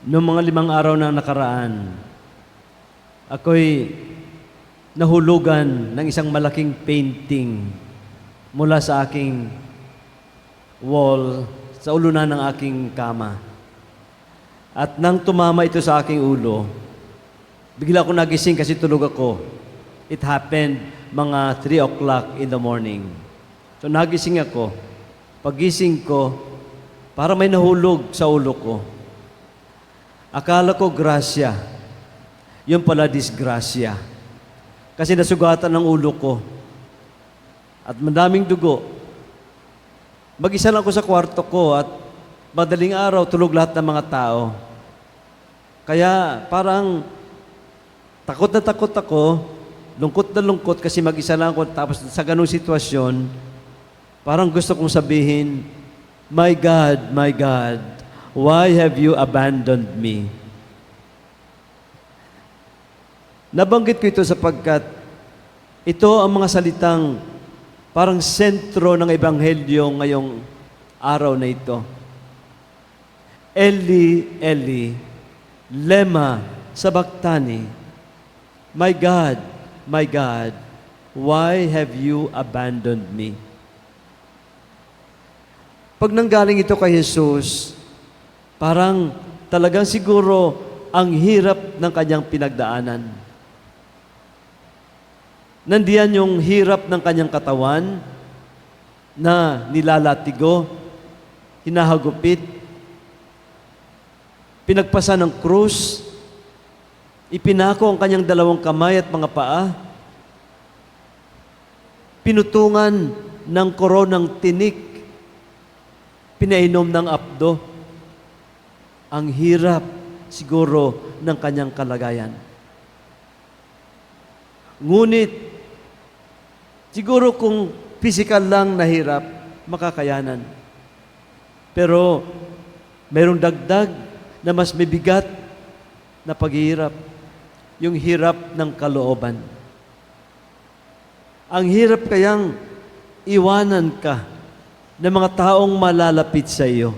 Noong mga 5 araw na nakaraan, ako'y nahulugan ng isang malaking painting mula sa aking wall, sa ulunan ng aking kama. At nang tumama ito sa aking ulo, bigla ako nagising kasi tulog ako. It happened mga 3 o'clock in the morning. So nagising ako. Pagising ko, para may nahulog sa ulo ko. Akala ko grasya. Yun pala disgrasya. Kasi nasugatan ng ulo ko. At madaming dugo. Mag-isa lang ako sa kwarto ko at madaling araw tulog lahat ng mga tao. Kaya parang takot na takot ako, lungkot na lungkot kasi mag-isa lang ako. Tapos sa ganung sitwasyon, parang gusto kong sabihin, my God, why have you abandoned me? Nabanggit ko ito sapagkat ito ang mga salitang parang sentro ng Ebanghelyo ngayong araw na ito. Eli, Eli, lema sabachthani. My God, why have you abandoned me? Pag nanggaling ito kay Jesus, parang talagang siguro ang hirap ng kanyang pinagdaanan. Nandiyan yung hirap ng kanyang katawan na nilalatigo, hinahagupit, pinagpasa ng krus, ipinako ang kanyang 2 kamay at mga paa, pinutungan ng koronang tinik, pinainom ng apdo. Ang hirap siguro ng kanyang kalagayan. Ngunit, siguro kung physical lang na hirap, makakayanan. Pero, mayroong dagdag na mas mabigat na paghihirap. Yung hirap ng kalooban. Ang hirap kayang iwanan ka ng mga taong malalapit sa iyo.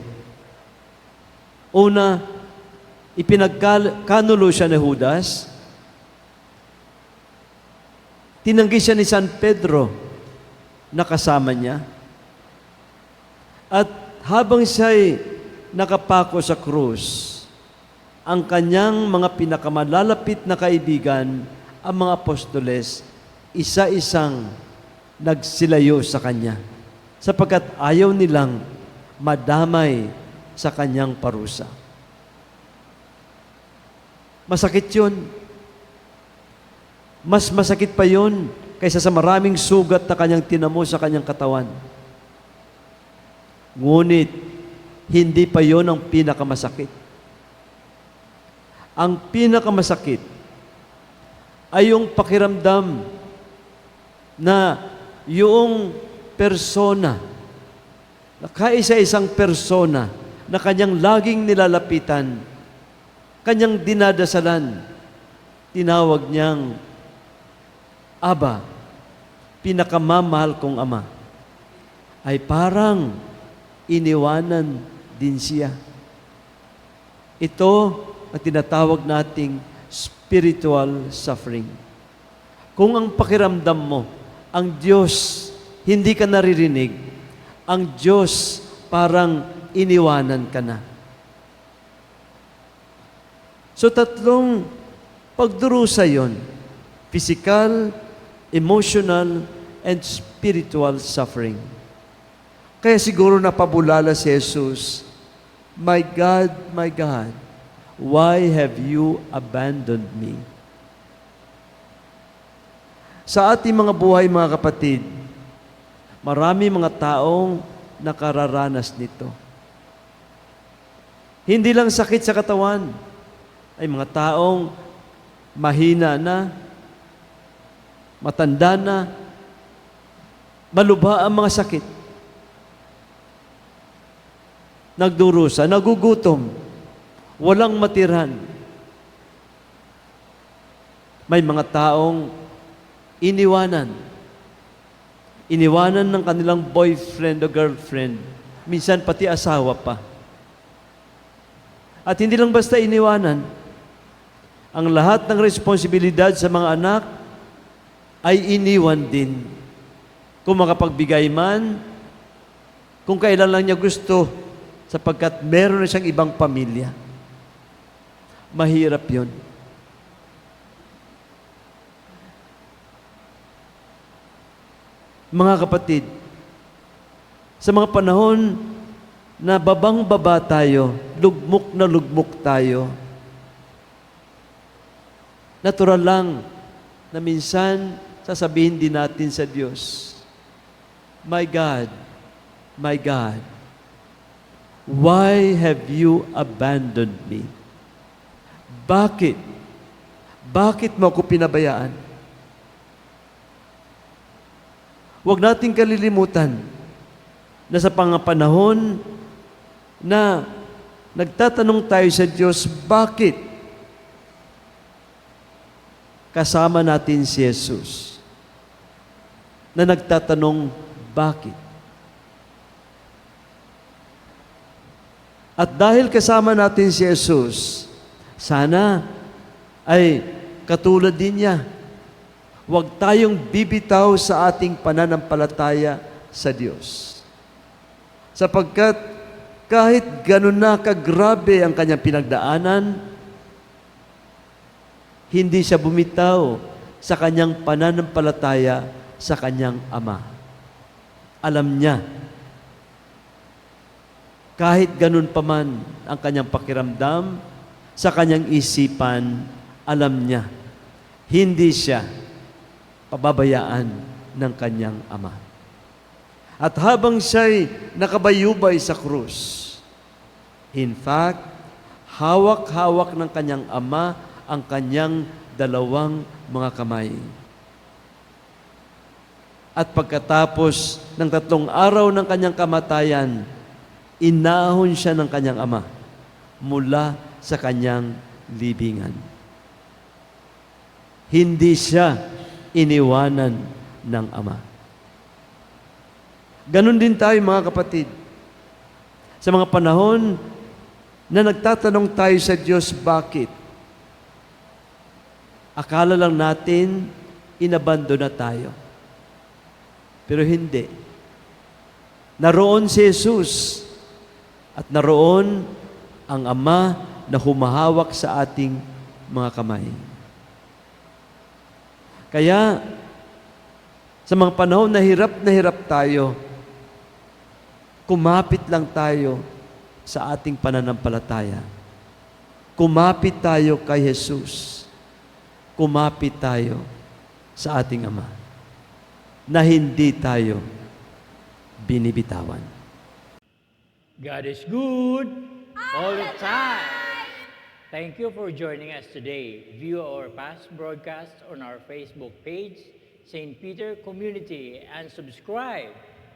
Una, ipinagkanulo siya ni Judas. Tinanggi siya ni San Pedro na kasama niya. At habang siya'y nakapako sa krus, ang kanyang mga pinakamalalapit na kaibigan, ang mga apostoles, isa-isang nagsilayo sa kanya sapagkat ayaw nilang madamay sa kanyang parusa. Masakit yun. Mas masakit pa yun kaysa sa maraming sugat na kanyang tinamo sa kanyang katawan. Ngunit, hindi pa yun ang pinakamasakit. Ang pinakamasakit ay yung pakiramdam na yung persona, kaisa-isang persona na kanyang laging nilalapitan, kanyang dinadasalan, tinawag niyang Aba, pinakamamahal kong Ama, ay parang iniwanan din siya. Ito ang tinatawag nating spiritual suffering. Kung ang pakiramdam mo, ang Diyos, hindi ka naririnig, ang Diyos parang iniwanan ka na. So 3 pagdurusa yon: physical, emotional, and spiritual suffering. Kaya siguro napabulala si Jesus, my God, why have you abandoned me? Sa ating mga buhay, mga kapatid, marami mga taong nakararanas nito. Hindi lang sakit sa katawan, ay mga taong mahina na, matanda na, malubha ang mga sakit. Nagdurusa, nagugutom, walang matirhan. May mga taong iniwanan ng kanilang boyfriend o girlfriend, minsan pati asawa pa. At hindi lang basta iniwanan, ang lahat ng responsibilidad sa mga anak ay iniwan din. Kung makapagbigay man, kung kailan lang niya gusto, sapagkat meron na siyang ibang pamilya. Mahirap yun. Mga kapatid, sa mga panahon na babang-baba tayo, lugmok na lugmok tayo, natural lang na minsan sasabihin din natin sa Diyos, My God, why have you abandoned me? Bakit? Bakit mo ako pinabayaan? Huwag nating kalilimutan na sa panahon na nagtatanong tayo sa Diyos, bakit? Kasama natin si Jesus na nagtatanong, bakit? At dahil kasama natin si Jesus, sana ay katulad din niya. Huwag tayong bibitaw sa ating pananampalataya sa Diyos. Sapagkat kahit ganun na kagrabe ang kanyang pinagdaanan, hindi siya bumitaw sa kanyang pananampalataya sa kanyang Ama. Alam niya, kahit ganun pa man ang kanyang pakiramdam, sa kanyang isipan, alam niya, hindi siya pababayaan ng kanyang Ama. At habang siya'y nakabayubay sa krus, in fact, hawak-hawak ng kanyang Ama ang kanyang dalawang mga kamay. At pagkatapos ng 3 araw ng kanyang kamatayan, inahon siya ng kanyang Ama mula sa kanyang libingan. Hindi siya iniwanan ng Ama. Ganon din tayo mga kapatid. Sa mga panahon na nagtatanong tayo sa Diyos, bakit? Akala lang natin, inabando na tayo. Pero hindi. Naroon si Jesus at naroon ang Ama na humahawak sa ating mga kamay. Kaya, sa mga panahon na hirap tayo, kumapit lang tayo sa ating pananampalataya. Kumapit tayo kay Jesus. Kumapit tayo sa ating Ama na hindi tayo binibitawan. God is good all the time. Thank you for joining us today. View our past broadcasts on our Facebook page, St. Peter Community, and subscribe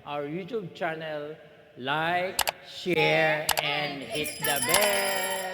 our YouTube channel. Like, share, and hit the bell.